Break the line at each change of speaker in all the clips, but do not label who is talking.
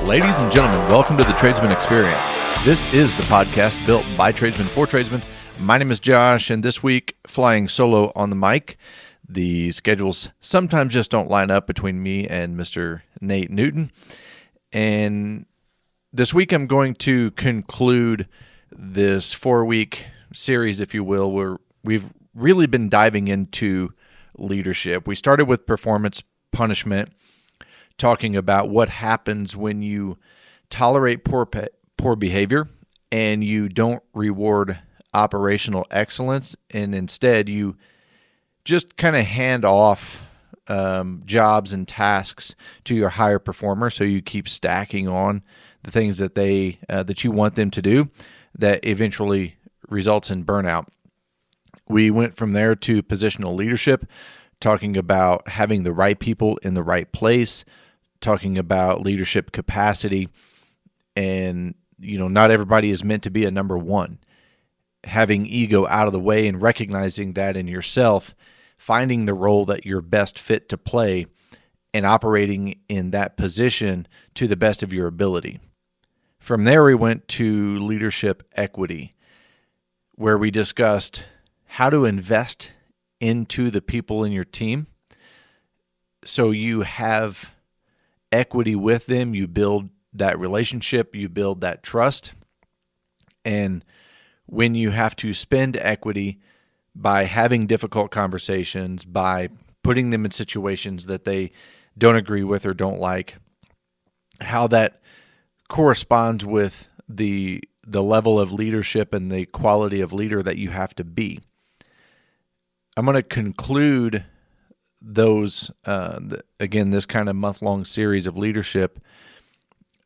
Ladies and gentlemen, welcome to the Tradesman Experience. This is the podcast built by tradesmen for tradesmen. My name is Josh, and this week, flying solo on the mic. The schedules sometimes just don't line up between me and Mr. Nate Newton. And this week, I'm going to conclude this 4-week series, if you will, where we've really been diving into leadership. We started with performance punishment, talking about what happens when you tolerate poor behavior and you don't reward operational excellence, and instead you just kind of hand off jobs and tasks to your higher performer, so you keep stacking on the things that that you want them to do that eventually results in burnout. We went from there to positional leadership, talking about having the right people in the right place, talking about leadership capacity, and not everybody is meant to be a number one. Having ego out of the way and recognizing that in yourself, finding the role that you're best fit to play and operating in that position to the best of your ability. From there, we went to leadership equity, where we discussed how to invest into the people in your team so you have equity with them, you build that relationship, you build that trust. And when you have to spend equity by having difficult conversations, by putting them in situations that they don't agree with or don't like, how that corresponds with the level of leadership and the quality of leader that you have to be. I'm going to conclude those, again, this kind of month-long series of leadership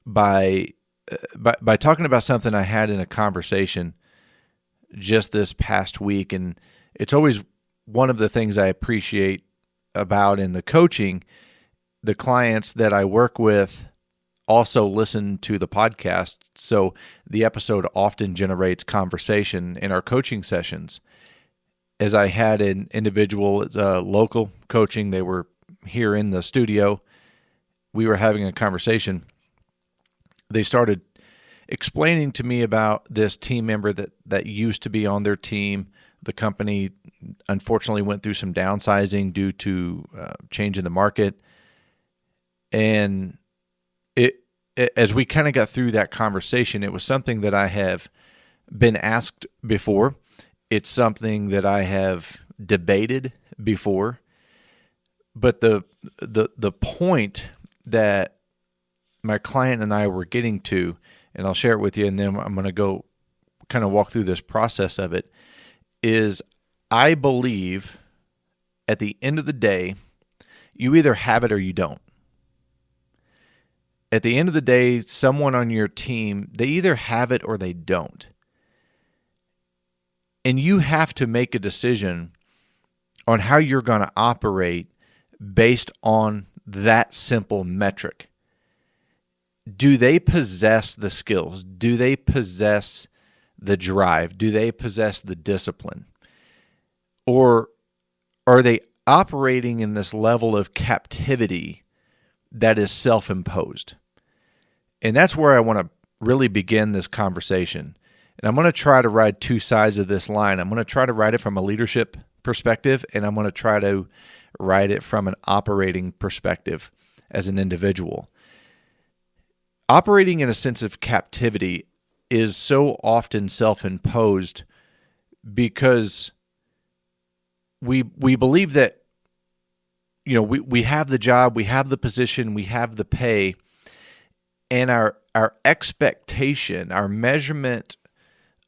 by talking about something I had in a conversation just this past week. And it's always one of the things I appreciate about in the coaching. The clients that I work with also listen to the podcast, so the episode often generates conversation in our coaching sessions. As I had an individual, local coaching, they were here in the studio. We were having a conversation. They started explaining to me about this team member that used to be on their team. The company unfortunately went through some downsizing due to change in the market. And as we kind of got through that conversation, it was something that I have been asked before. It's something that I have debated before, but the point that my client and I were getting to, and I'll share it with you, and then I'm going to go kind of walk through this process of it, is I believe at the end of the day, you either have it or you don't. At the end of the day, someone on your team, they either have it or they don't. And you have to make a decision on how you're going to operate based on that simple metric. Do they possess the skills? Do they possess the drive? Do they possess the discipline? Or are they operating in this level of captivity that is self-imposed? And that's where I want to really begin this conversation. And I'm going to try to ride two sides of this line. I'm going to try to ride it from a leadership perspective, and I'm going to try to ride it from an operating perspective as an individual. Operating in a sense of captivity is so often self-imposed because we believe that we have the job, we have the position, we have the pay, and our expectation, our measurement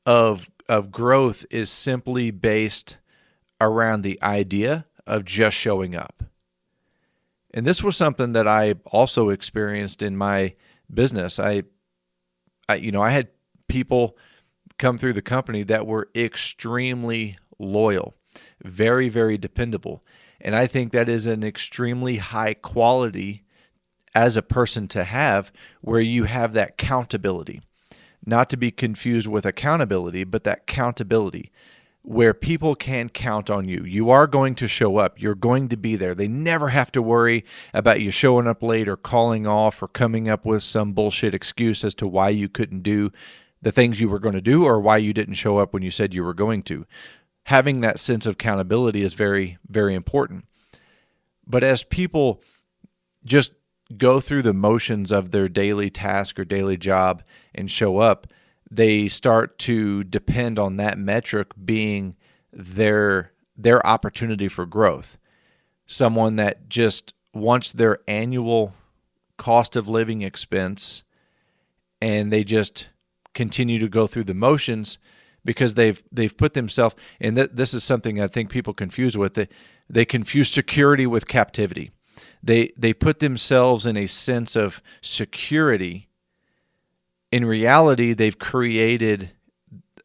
of growth is simply based around the idea of just showing up. And this was something that I also experienced in my business. I had people come through the company that were extremely loyal, very, very dependable. And I think that is an extremely high quality as a person to have, where you have that countability. Not to be confused with accountability, but that countability. where people can count on you. You are going to show up. You're going to be there. They never have to worry about you showing up late or calling off or coming up with some bullshit excuse as to why you couldn't do the things you were going to do or why you didn't show up when you said you were going to. Having that sense of accountability is very, very important. But as people just go through the motions of their daily task or daily job and show up, they start to depend on that metric being their opportunity for growth. Someone that just wants their annual cost of living expense, and they just continue to go through the motions because they've put themselves, and this is something I think people confuse with it. They confuse security with captivity. They put themselves in a sense of security. In reality, they've created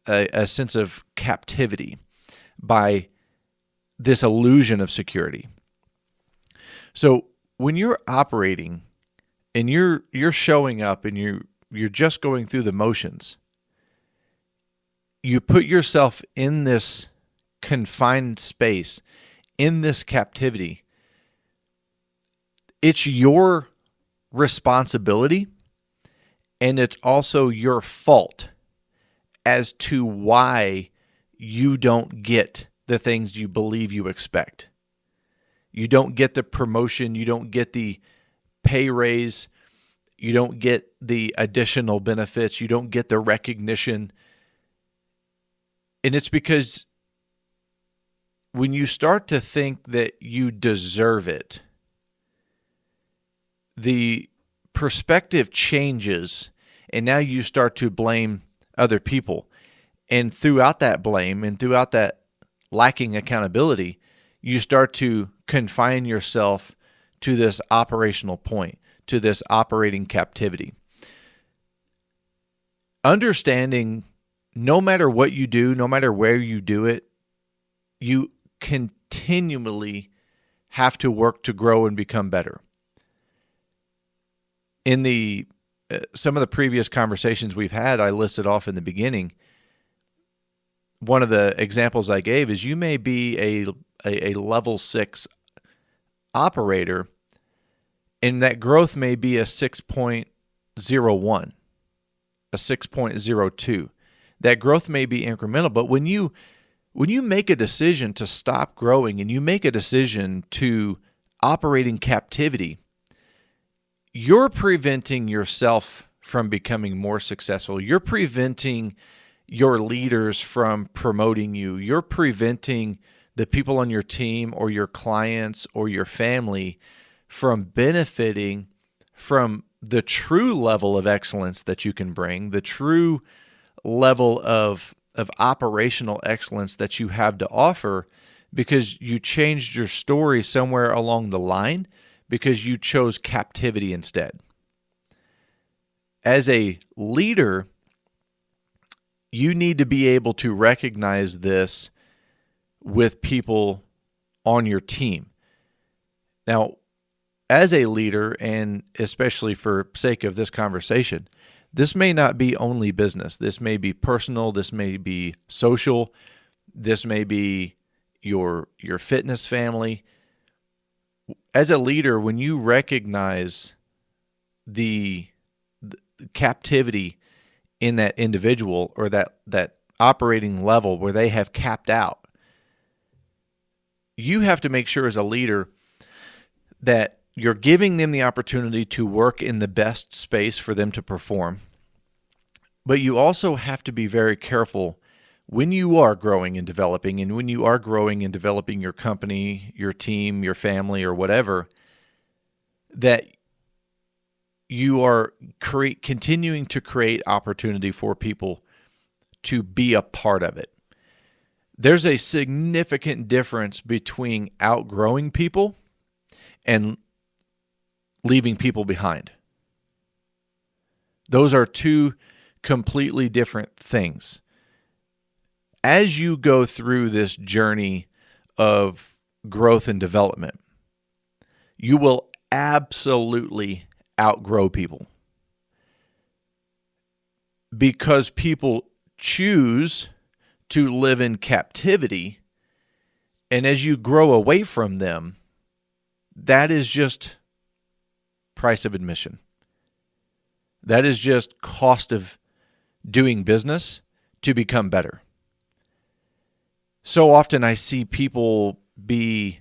a sense of captivity by this illusion of security. So when you're operating and you're showing up and you're just going through the motions, you put yourself in this confined space, in this captivity. It's your responsibility, and it's also your fault as to why you don't get the things you believe you expect. You don't get the promotion, you don't get the pay raise, you don't get the additional benefits, you don't get the recognition. And it's because when you start to think that you deserve it, the perspective changes, and now you start to blame other people. And throughout that blame and throughout that lacking accountability, you start to confine yourself to this operational point, to this operating captivity. Understanding no matter what you do, no matter where you do it, you continually have to work to grow and become better. In the some of the previous conversations we've had, I listed off in the beginning. One of the examples I gave is you may be a level 6 operator, and that growth may be a 6.01, a 6.02. That growth may be incremental, but when you make a decision to stop growing and you make a decision to operate in captivity, you're preventing yourself from becoming more successful. You're preventing your leaders from promoting you. You're preventing the people on your team or your clients or your family from benefiting from the true level of excellence that you can bring, the true level of operational excellence that you have to offer, because you changed your story somewhere along the line because you chose captivity instead. As a leader, you need to be able to recognize this with people on your team. Now, as a leader, and especially for sake of this conversation, this may not be only business. This may be personal. This may be social. This may be your fitness family. As a leader, when you recognize the captivity in that individual or that operating level where they have capped out, you have to make sure as a leader that you're giving them the opportunity to work in the best space for them to perform. But you also have to be very careful when you are growing and developing, and when you are growing and developing your company, your team, your family, or whatever, that you are continuing to create opportunity for people to be a part of it. There's a significant difference between outgrowing people and leaving people behind. Those are two completely different things. As you go through this journey of growth and development, you will absolutely outgrow people, because people choose to live in captivity. And as you grow away from them, that is just price of admission. That is just cost of doing business to become better. So often I see people be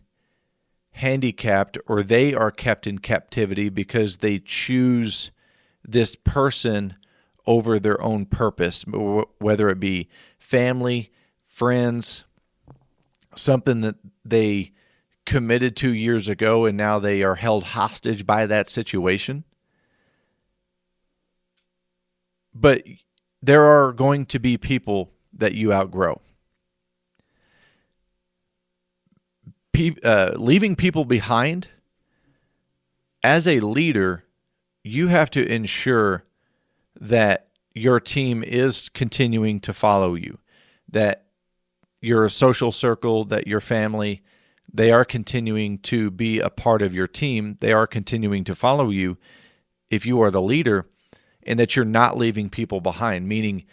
handicapped, or they are kept in captivity because they choose this person over their own purpose, whether it be family, friends, something that they committed to years ago, and now they are held hostage by that situation. But there are going to be people that you outgrow. Leaving people behind, as a leader, you have to ensure that your team is continuing to follow you, that your social circle, that your family, they are continuing to be a part of your team. They are continuing to follow you if you are the leader, and that you're not leaving people behind, meaning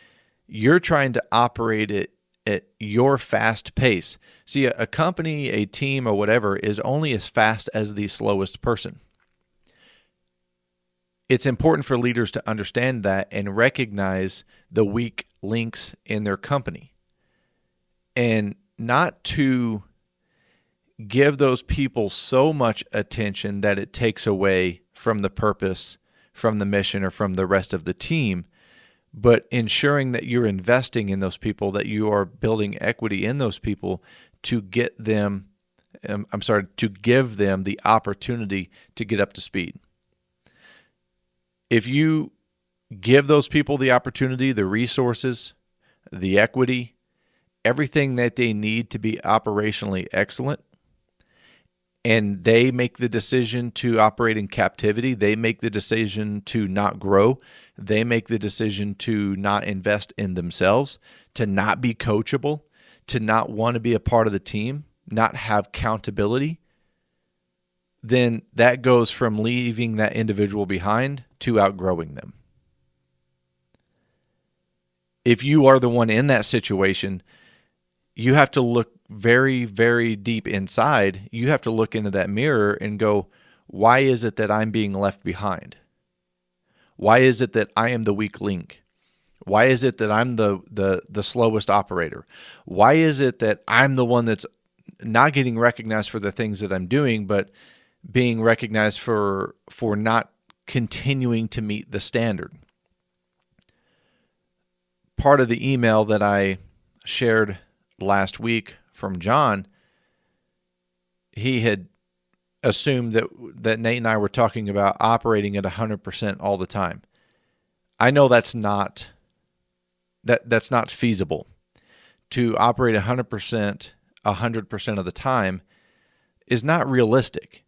you're trying to operate it at your fast pace. See, a company, a team, or whatever is only as fast as the slowest person. It's important for leaders to understand that and recognize the weak links in their company, and not to give those people so much attention that it takes away from the purpose, from the mission, or from the rest of the team, but ensuring that you're investing in those people, that you are building equity in those people to get them, to give them the opportunity to get up to speed. If you give those people the opportunity, the resources, the equity, everything that they need to be operationally excellent, and they make the decision to operate in captivity, they make the decision to not grow, they make the decision to not invest in themselves, to not be coachable, to not want to be a part of the team, not have accountability, then that goes from leaving that individual behind to outgrowing them. If you are the one in that situation, you have to look very, very deep inside. You have to look into that mirror and go, why is it that I'm being left behind? Why is it that I am the weak link? Why is it that I'm the slowest operator? Why is it that I'm the one that's not getting recognized for the things that I'm doing, but being recognized for not continuing to meet the standard? Part of the email that I shared last week from John, he had assumed that Nate and I were talking about operating at 100% all the time. I know that's not feasible. To operate 100% of the time is not realistic.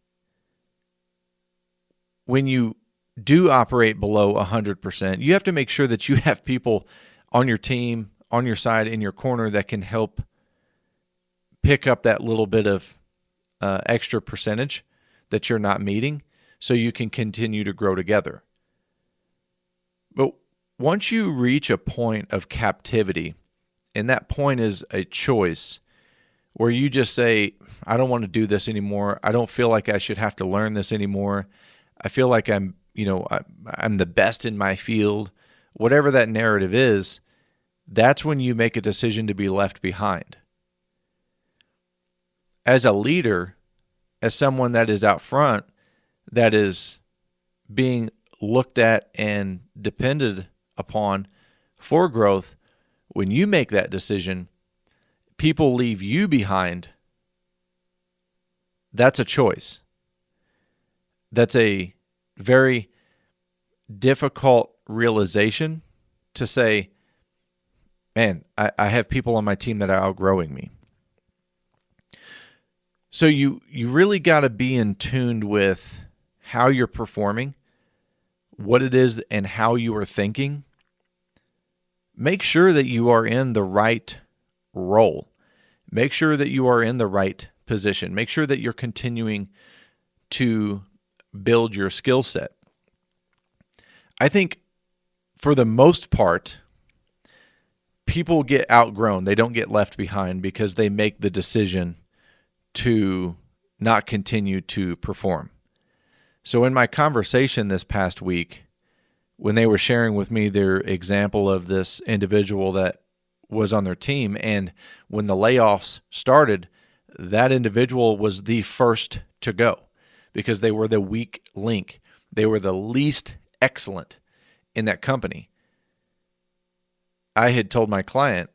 When you do operate below 100%, you have to make sure that you have people on your team, on your side, in your corner that can help pick up that little bit of extra percentage that you're not meeting, so you can continue to grow together. But once you reach a point of captivity, and that point is a choice where you just say, I don't want to do this anymore. I don't feel like I should have to learn this anymore. I feel like I'm the best in my field. Whatever that narrative is, that's when you make a decision to be left behind. As a leader, as someone that is out front, that is being looked at and depended upon for growth, when you make that decision, people leave you behind. That's a choice. That's a very difficult realization to say, man, I have people on my team that are outgrowing me. So you really got to be in tune with how you're performing, what it is and how you are thinking. Make sure that you are in the right role. Make sure that you are in the right position. Make sure that you're continuing to build your skill set. I think for the most part, people get outgrown. They don't get left behind because they make the decision to not continue to perform. So in my conversation this past week, when they were sharing with me their example of this individual that was on their team, and when the layoffs started, that individual was the first to go because they were the weak link. They were the least excellent in that company. I had told my client,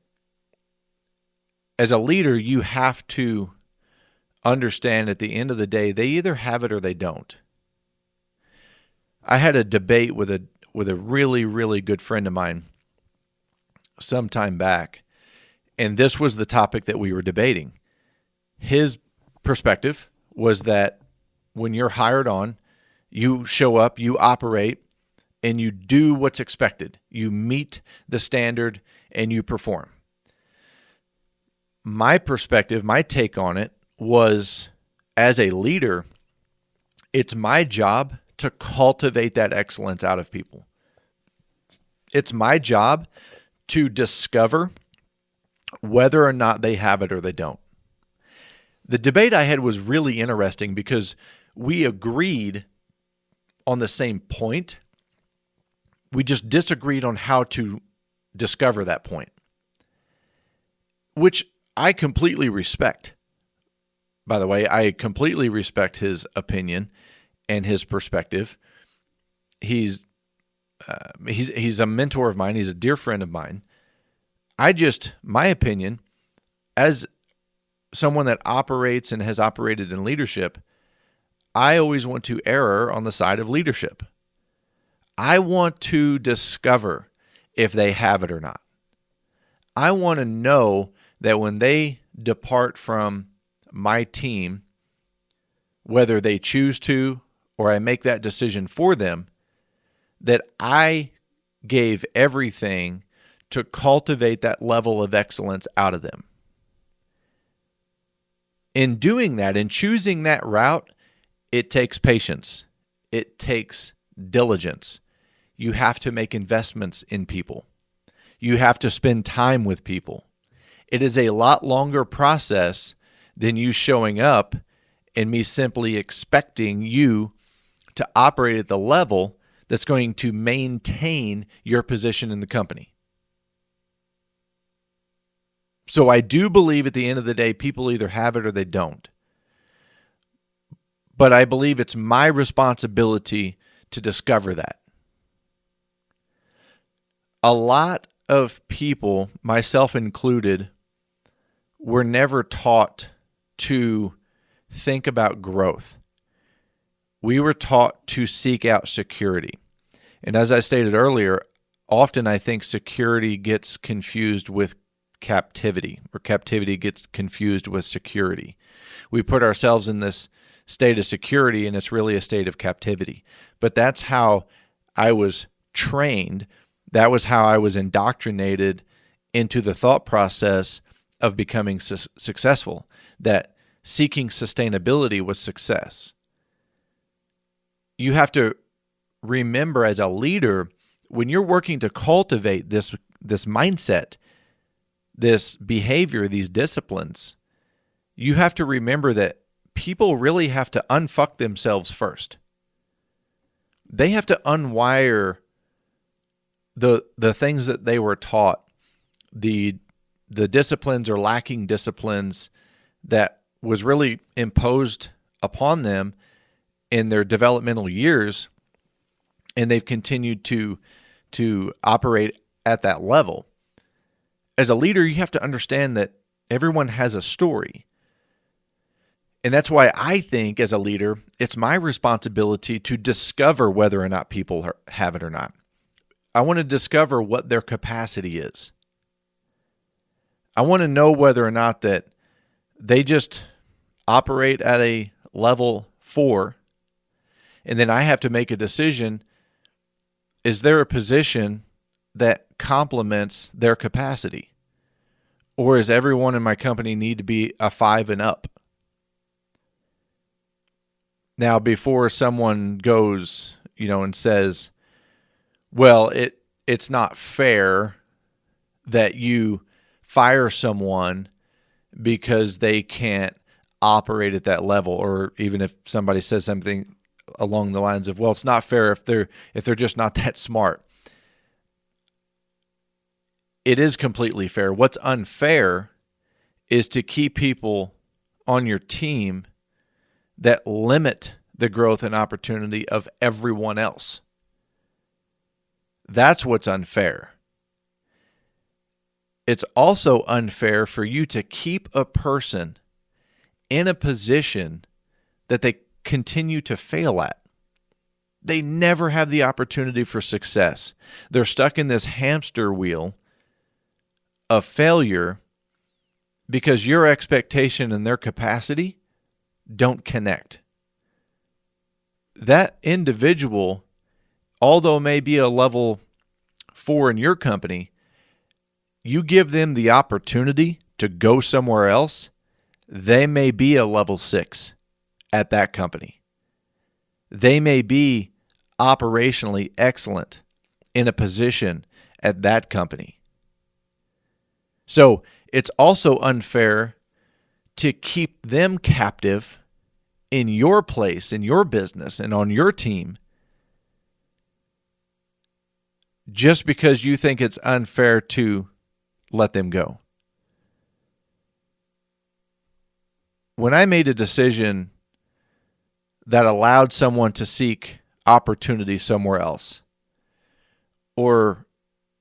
as a leader, you have to understand at the end of the day, they either have it or they don't. I had a debate with a really, really good friend of mine some time back, and this was the topic that we were debating. His perspective was that when you're hired on, you show up, you operate, and you do what's expected. You meet the standard and you perform. My perspective, my take on it was, as a leader, it's my job to cultivate that excellence out of people. It's my job to discover whether or not they have it or they don't. The debate I had was really interesting because we agreed on the same point. We just disagreed on how to discover that point, which I completely respect. By the way, I completely respect his opinion and his perspective. He's a mentor of mine. He's a dear friend of mine. My opinion, as someone that operates and has operated in leadership, I always want to err on the side of leadership. I want to discover if they have it or not. I want to know that when they depart from my team, whether they choose to or I make that decision for them, that I gave everything to cultivate that level of excellence out of them. In doing that, in choosing that route, it takes patience. It takes diligence. You have to make investments in people. You have to spend time with people. It is a lot longer process than you showing up and me simply expecting you to operate at the level that's going to maintain your position in the company. So I do believe at the end of the day, people either have it or they don't. But I believe it's my responsibility to discover that. A lot of people, myself included, were never taught to think about growth. We were taught to seek out security. And as I stated earlier, often I think security gets confused with captivity, or captivity gets confused with security. We put ourselves in this state of security, and it's really a state of captivity. But that's how I was trained. That was how I was indoctrinated into the thought process of becoming successful, that seeking sustainability was success. You have to remember, as a leader, when you're working to cultivate this mindset, this behavior, these disciplines, you have to remember that people really have to unfuck themselves first. They have to unwire the things that they were taught, the disciplines or lacking disciplines that was really imposed upon them in their developmental years, and they've continued to operate at that level. As a leader, you have to understand that everyone has a story. And that's why I think, as a leader, it's my responsibility to discover whether or not people have it or not. I want to discover what their capacity is. I want to know whether or not that they just operate at a level 4, and then I have to make a decision. Is there a position that complements their capacity? Or does everyone in my company need to be a 5 and up? Now, before someone goes, and says, well, it's not fair that you fire someone because they can't operate at that level, or even if somebody says something along the lines of, well, it's not fair if they're just not that smart. It is completely fair. What's unfair is to keep people on your team that limit the growth and opportunity of everyone else. That's what's unfair. It's also unfair for you to keep a person in a position that they continue to fail at. They never have the opportunity for success. They're stuck in this hamster wheel of failure because your expectation and their capacity don't connect. That individual, although may be a level 4 in your company, you give them the opportunity to go somewhere else, they may be a level 6 at that company. They may be operationally excellent in a position at that company. So it's also unfair to keep them captive in your place, in your business, and on your team just because you think it's unfair to let them go. When I made a decision that allowed someone to seek opportunity somewhere else, or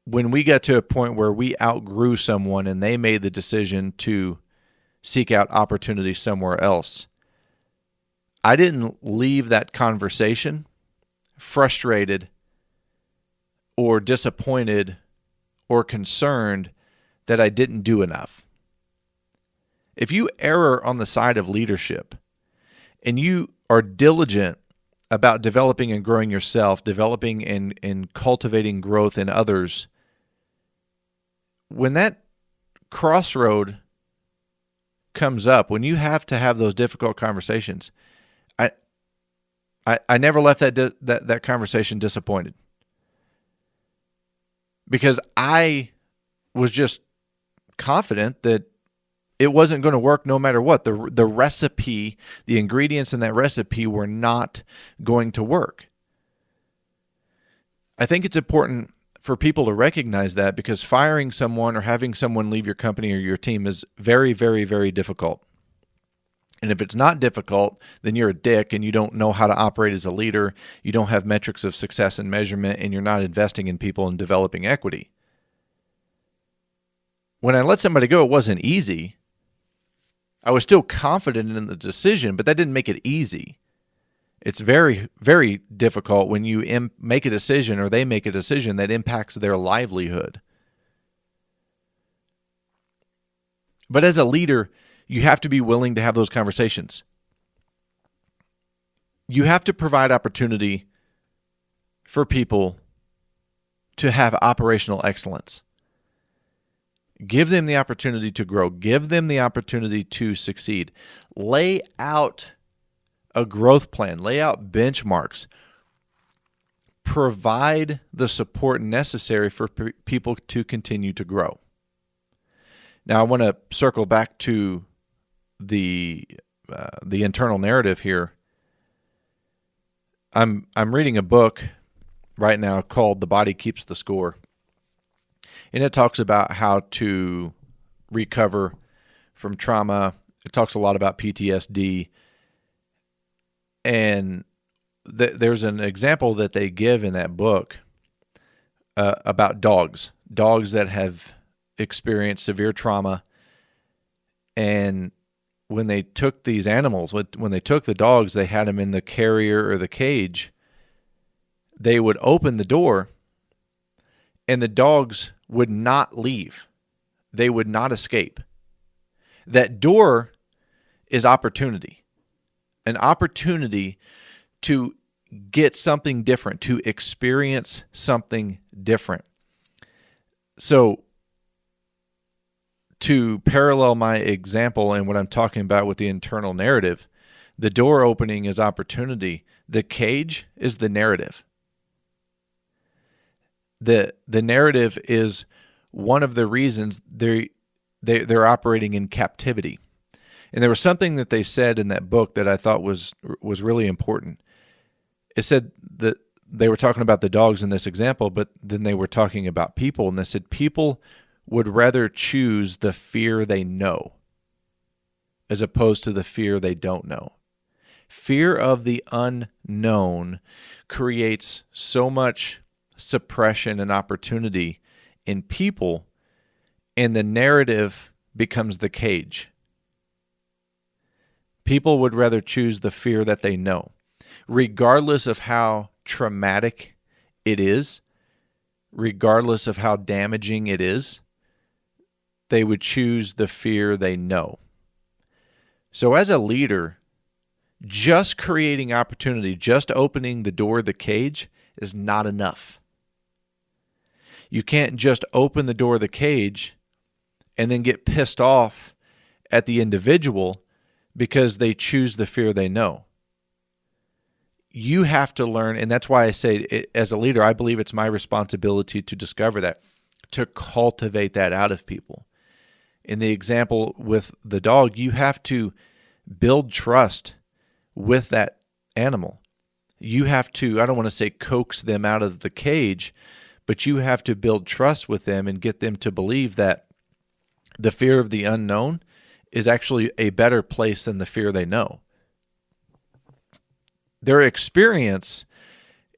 when we got to a point where we outgrew someone and they made the decision to seek out opportunity somewhere else, I didn't leave that conversation frustrated or disappointed or concerned that I didn't do enough. If you err on the side of leadership and you are diligent about developing and growing yourself, developing and cultivating growth in others, when that crossroad comes up, when you have to have those difficult conversations, I never left that conversation disappointed, because I was just confident that it wasn't going to work no matter what. The recipe, the ingredients in that recipe were not going to work. I think it's important for people to recognize that, because firing someone or having someone leave your company or your team is very, very, very difficult. And if it's not difficult, then you're a dick and you don't know how to operate as a leader. You don't have metrics of success and measurement, and you're not investing in people and developing equity. When I let somebody go, it wasn't easy. I was still confident in the decision, but that didn't make it easy. It's very, very difficult when you make a decision, or they make a decision that impacts their livelihood. But as a leader, you have to be willing to have those conversations. You have to provide opportunity for people to have operational excellence. Give them the opportunity to grow. Give them the opportunity to succeed. Lay out a growth plan. Lay out benchmarks. Provide the support necessary for people to continue to grow. Now, I want to circle back to the internal narrative here. I'm reading a book right now called "The Body Keeps the Score," and it talks about how to recover from trauma. It talks a lot about PTSD, and there's an example that they give in that book about dogs that have experienced severe trauma, and when they took these animals, when they took the dogs, they had them in the carrier or the cage, they would open the door and the dogs would not leave. They would not escape. That door is opportunity, an opportunity to get something different, to experience something different. So, to parallel my example and what I'm talking about with the internal narrative, the door opening is opportunity. The cage is the narrative. The narrative is one of the reasons they're operating in captivity. And there was something that they said in that book that I thought was really important. It said that they were talking about the dogs in this example, but then they were talking about people, and they said people would rather choose the fear they know as opposed to the fear they don't know. Fear of the unknown creates so much suppression and opportunity in people, and the narrative becomes the cage. People would rather choose the fear that they know, regardless of how traumatic it is, regardless of how damaging it is. They would choose the fear they know. So as a leader, just creating opportunity, just opening the door of the cage is not enough. You can't just open the door of the cage and then get pissed off at the individual because they choose the fear they know. You have to learn, and that's why I say, as a leader, I believe it's my responsibility to discover that, to cultivate that out of people. In the example with the dog, you have to build trust with that animal. You have to, I don't want to say coax them out of the cage, but you have to build trust with them and get them to believe that the fear of the unknown is actually a better place than the fear they know. Their experience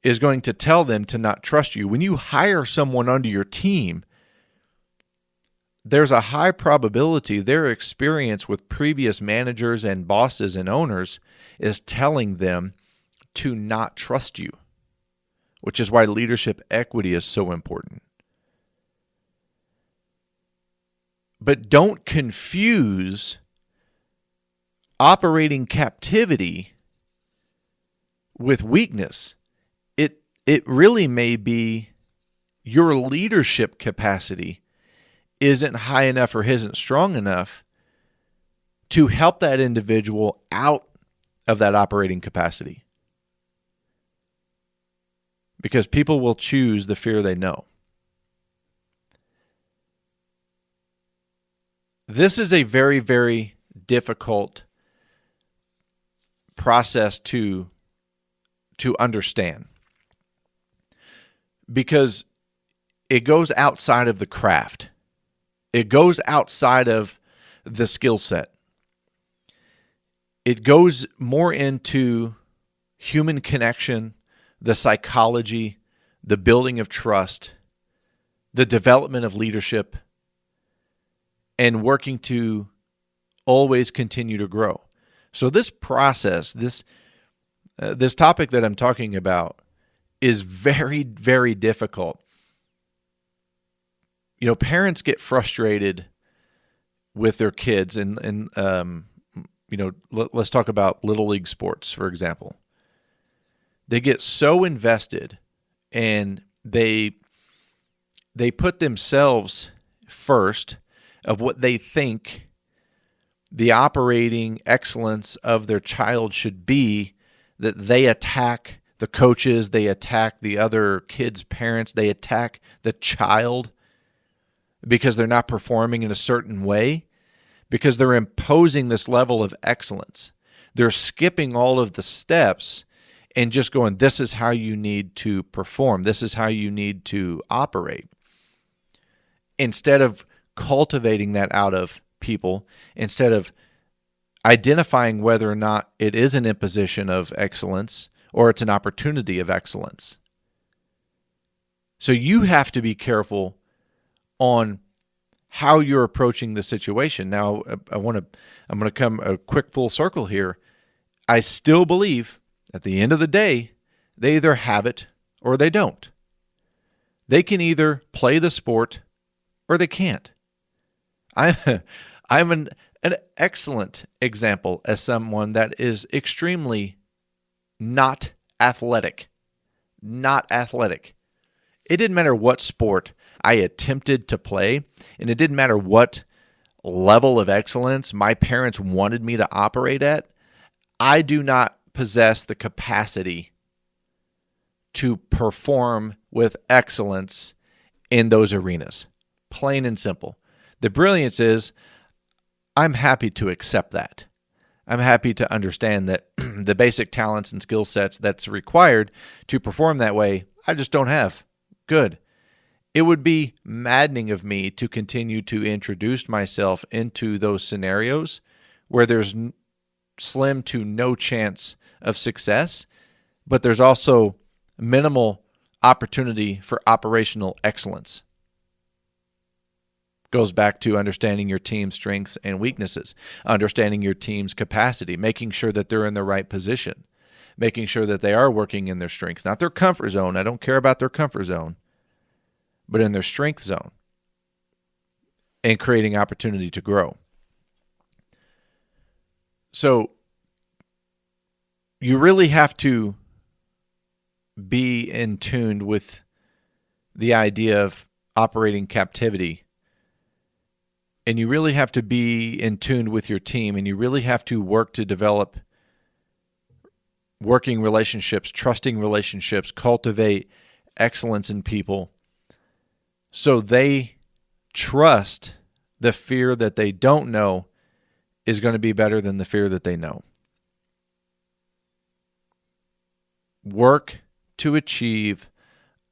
is going to tell them to not trust you. When you hire someone under your team, there's a high probability their experience with previous managers and bosses and owners is telling them to not trust you, which is why leadership equity is so important. But don't confuse operating captivity with weakness. It really may be your leadership capacity isn't high enough or isn't strong enough to help that individual out of that operating capacity. Because people will choose the fear they know. This is a very, very difficult process to understand, because it goes outside of the craft. It goes outside of the skill set. It goes more into human connection, the psychology, the building of trust, the development of leadership, and working to always continue to grow. So this process, this topic that I'm talking about is very, very difficult. You know, parents get frustrated with their kids, and let's talk about Little League sports, for example. They get so invested, and they put themselves first of what they think the operating excellence of their child should be, that they attack the coaches, they attack the other kids' parents, they attack the child because they're not performing in a certain way, because they're imposing this level of excellence. They're skipping all of the steps and just going, this is how you need to perform, this is how you need to operate, instead of cultivating that out of people, instead of identifying whether or not it is an imposition of excellence or it's an opportunity of excellence. So you have to be careful on how you're approaching the situation. Now, I'm going to come a quick full circle here. I still believe at the end of the day, they either have it or they don't. They can either play the sport or they can't. I'm an excellent example as someone that is extremely not athletic. Not athletic. It didn't matter what sport I attempted to play, and it didn't matter what level of excellence my parents wanted me to operate at. I do not possess the capacity to perform with excellence in those arenas. plain and simple. The brilliance is I'm happy to accept that. I'm happy to understand that the basic talents and skill sets that's required to perform that way, I just don't have. Good. It would be maddening of me to continue to introduce myself into those scenarios where there's slim to no chance of success, but there's also minimal opportunity for operational excellence. Goes back to understanding your team's strengths and weaknesses, understanding your team's capacity, making sure that they're in the right position, making sure that they are working in their strengths, not their comfort zone. I don't care about their comfort zone, but in their strength zone, and creating opportunity to grow. So you really have to be in tune with the idea of operating captivity. And you really have to be in tune with your team, and you really have to work to develop working relationships, trusting relationships, cultivate excellence in people so they trust the fear that they don't know is going to be better than the fear that they know. Work to achieve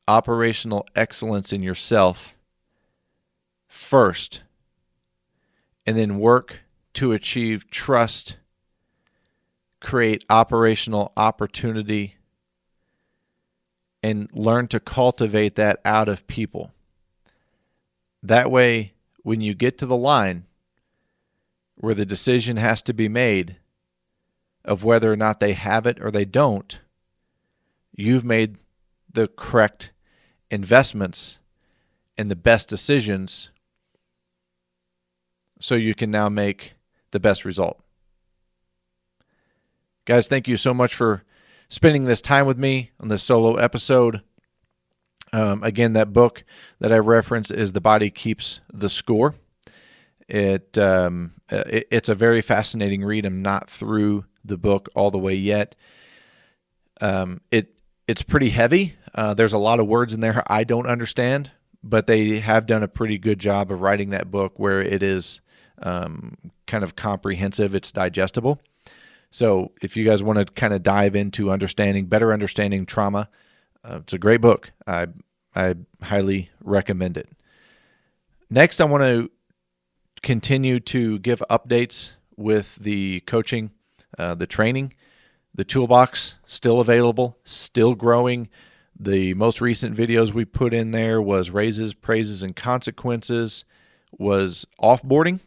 operational excellence in yourself first, and then work to achieve trust, create operational opportunity, and learn to cultivate that out of people. That way, when you get to the line where the decision has to be made of whether or not they have it or they don't, you've made the correct investments and the best decisions so you can now make the best result. Guys, thank you so much for spending this time with me on this solo episode. Again, that book that I referenced is The Body Keeps the Score. It's a very fascinating read. I'm not through the book all the way yet. It's pretty heavy. There's a lot of words in there I don't understand, but they have done a pretty good job of writing that book where it is kind of comprehensive. It's digestible. So if you guys want to kind of dive into better understanding trauma, it's a great book. I highly recommend it. Next, I want to continue to give updates with the coaching, the training, the toolbox, still available, still growing. The most recent videos we put in there was raises, praises, and consequences, was offboarding,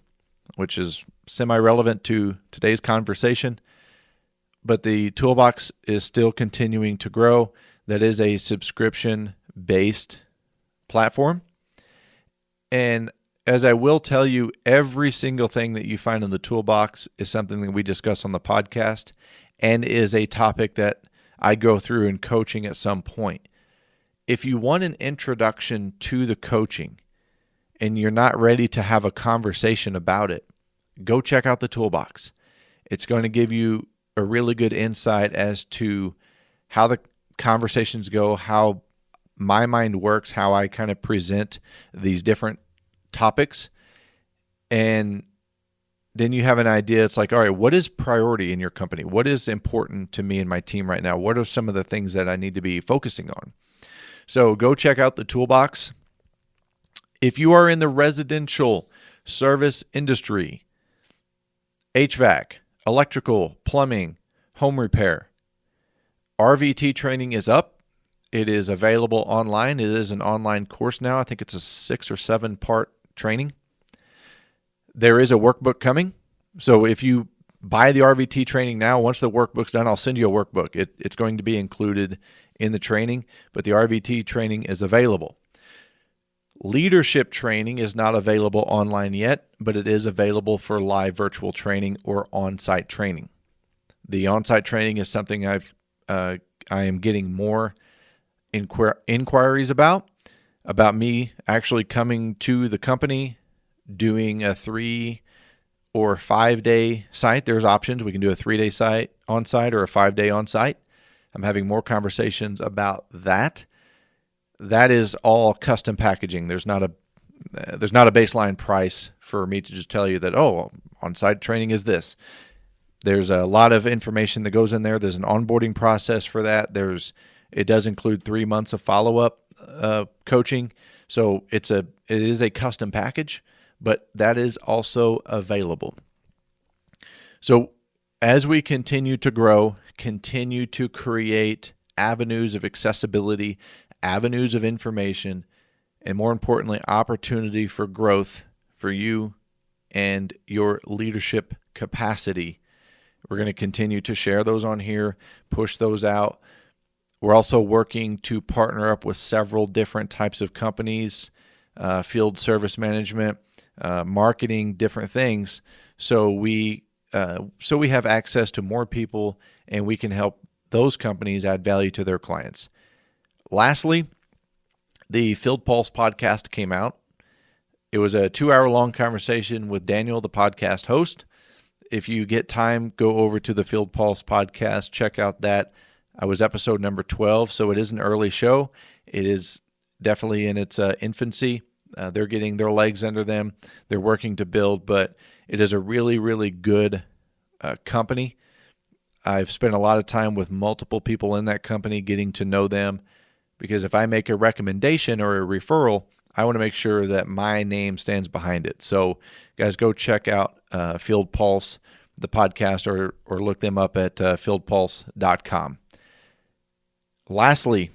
which is semi-relevant to today's conversation. But the toolbox is still continuing to grow. That is a subscription-based platform. And as I will tell you, every single thing that you find in the toolbox is something that we discuss on the podcast and is a topic that I go through in coaching at some point. If you want an introduction to the coaching and you're not ready to have a conversation about it, go check out the toolbox. It's going to give you a really good insight as to how the conversations go, how my mind works, how I kind of present these different topics. And then you have an idea. It's like, all right, what is priority in your company? What is important to me and my team right now? What are some of the things that I need to be focusing on? So go check out the toolbox. If you are in the residential service industry, HVAC, electrical, plumbing, home repair, RVT training is up. It is available online. It is an online course now. I think it's a 6 or 7 part training. There is a workbook coming. So if you buy the RVT training now, once the workbook's done, I'll send you a workbook. It's going to be included in the training, but the RVT training is available. Leadership training is not available online yet, but it is available for live virtual training or on-site training. The on-site training is something I am getting more inquiries about me actually coming to the company, doing a 3 or 5 day site. There's options. We can do a 3 day site on-site or a 5 day on-site. I'm having more conversations about that. That is all custom packaging. There's not There's not a baseline price for me to just tell you that, oh, on-site training is this. There's a lot of information that goes in there. There's an onboarding process for that. It does include 3 months of follow-up coaching. So it is a custom package, but that is also available. So as we continue to grow, continue to create avenues of accessibility, avenues of information, and more importantly, opportunity for growth for you and your leadership capacity. We're going to continue to share those on here, push those out. We're also working to partner up with several different types of companies, field service management, marketing, different things. So we have access to more people, and we can help those companies add value to their clients. Lastly, the Field Pulse podcast came out. It was a 2-hour-long conversation with Daniel, the podcast host. If you get time, go over to the Field Pulse podcast, check out that. I was episode number 12, so it is an early show. It is definitely in its infancy. They're getting their legs under them. They're working to build, but it is a really, really good company. I've spent a lot of time with multiple people in that company getting to know them, because if I make a recommendation or a referral, I want to make sure that my name stands behind it. So guys, go check out Field Pulse, the podcast, or look them up at fieldpulse.com. Lastly,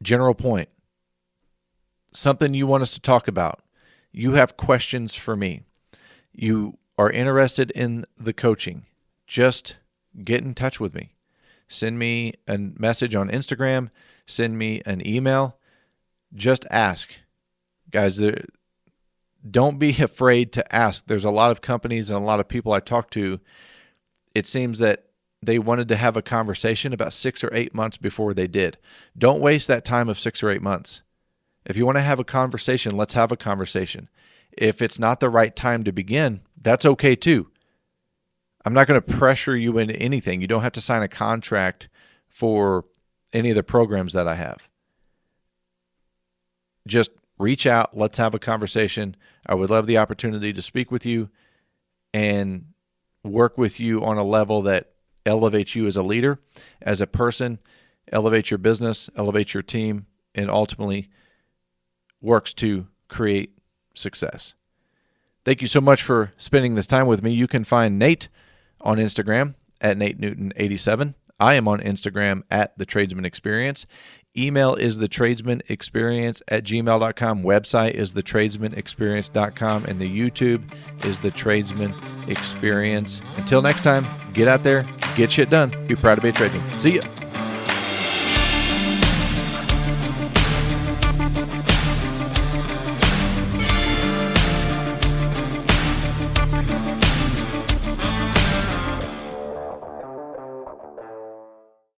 general point, something you want us to talk about. You have questions for me. You are interested in the coaching. Just get in touch with me. Send me a message on Instagram. Send me an email. Just ask. Guys, don't be afraid to ask. There's a lot of companies and a lot of people I talk to. It seems that they wanted to have a conversation about 6 or 8 months before they did. Don't waste that time of 6 or 8 months. If you want to have a conversation, let's have a conversation. If it's not the right time to begin, that's okay too. I'm not going to pressure you into anything. You don't have to sign a contract for any of the programs that I have. Just reach out. Let's have a conversation. I would love the opportunity to speak with you and work with you on a level that elevates you as a leader, as a person, elevate your business, elevate your team, and ultimately works to create success. Thank you so much for spending this time with me. You can find Nate on Instagram at NateNewton87. I am on Instagram at The Tradesman Experience. Email is thetradesmanexperience@gmail.com. Website is thetradesmanexperience.com. And the YouTube is The Tradesman Experience. Until next time, get out there, get shit done. Be proud to be a tradesman. See ya.